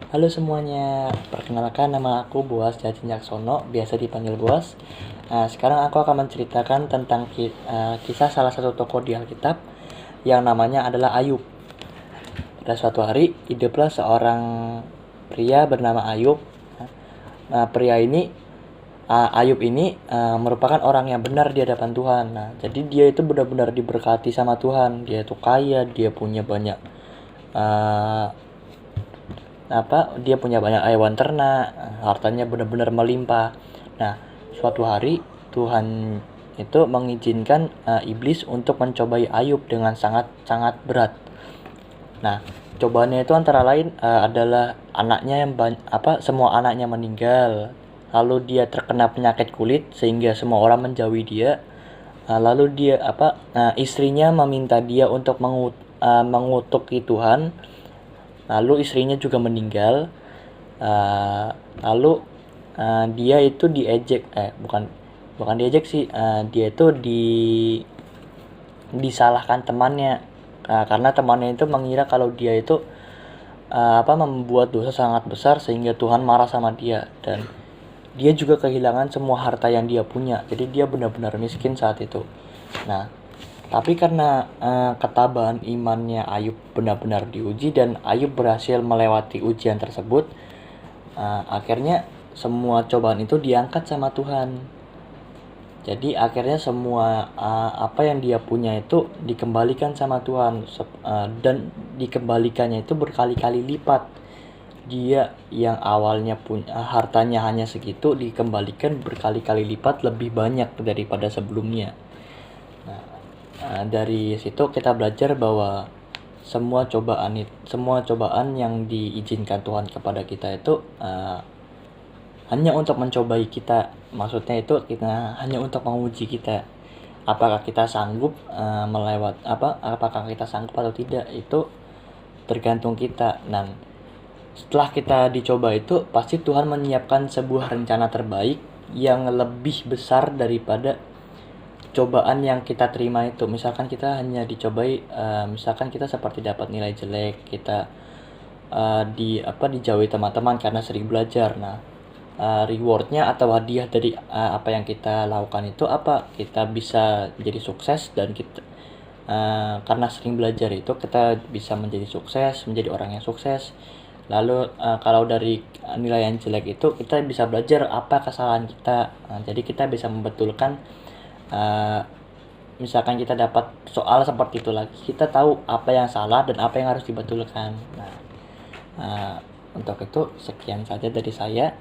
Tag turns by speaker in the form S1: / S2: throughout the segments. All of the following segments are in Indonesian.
S1: Halo semuanya, perkenalkan nama aku Boas Jatinjaksono, biasa dipanggil Boas. Nah, sekarang aku akan menceritakan tentang kisah salah satu tokoh di Alkitab yang namanya adalah Ayub. Pada suatu hari, hiduplah seorang pria bernama Ayub. Nah, Ayub ini merupakan orang yang benar di hadapan Tuhan. Nah, jadi dia itu benar-benar diberkati sama Tuhan. Dia itu kaya, dia punya banyak uh, dia punya banyak hewan ternak, hartanya benar-benar melimpah. Nah, suatu hari Tuhan itu mengizinkan iblis untuk mencobai Ayub dengan sangat-sangat berat. Nah, cobaannya itu antara lain adalah anaknya semua anaknya meninggal. Lalu dia terkena penyakit kulit sehingga semua orang menjauhi dia. Lalu istrinya meminta dia untuk mengutuki Tuhan. Lalu istrinya juga meninggal. Lalu dia itu diejek, bukan diejek sih, dia itu disalahkan temannya, karena temannya itu mengira kalau dia itu membuat dosa sangat besar sehingga Tuhan marah sama dia, dan dia juga kehilangan semua harta yang dia punya. Jadi dia benar-benar miskin saat itu. Nah, tapi karena ketabahan imannya Ayub benar-benar diuji dan Ayub berhasil melewati ujian tersebut, akhirnya semua cobaan itu diangkat sama Tuhan. Jadi akhirnya semua apa yang dia punya itu dikembalikan sama Tuhan, dan dikembalikannya itu berkali-kali lipat. Dia yang awalnya punya hartanya hanya segitu dikembalikan berkali-kali lipat lebih banyak daripada sebelumnya. Dari situ kita belajar bahwa semua cobaan yang diizinkan Tuhan kepada kita itu hanya untuk mencobai kita. Maksudnya itu kita hanya untuk menguji kita, apakah kita sanggup apakah kita sanggup atau tidak, itu tergantung kita. Dan setelah kita dicoba itu pasti Tuhan menyiapkan sebuah rencana terbaik yang lebih besar daripada cobaan yang kita terima itu. Misalkan kita hanya dicobai, misalkan kita seperti dapat nilai jelek, kita dijauhi teman-teman karena sering belajar. Nah, rewardnya atau hadiah dari apa yang kita lakukan itu kita bisa menjadi sukses, dan kita karena sering belajar itu kita bisa menjadi sukses, menjadi orang yang sukses. Lalu kalau dari nilai yang jelek itu kita bisa belajar apa kesalahan kita. Jadi kita bisa membetulkan. Misalkan kita dapat soal seperti itu lagi, kita tahu apa yang salah dan apa yang harus dibetulkan. Untuk itu sekian saja dari saya.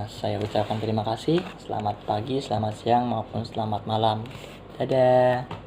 S1: Saya ucapkan terima kasih. Selamat pagi, selamat siang, maupun selamat malam. Dadah.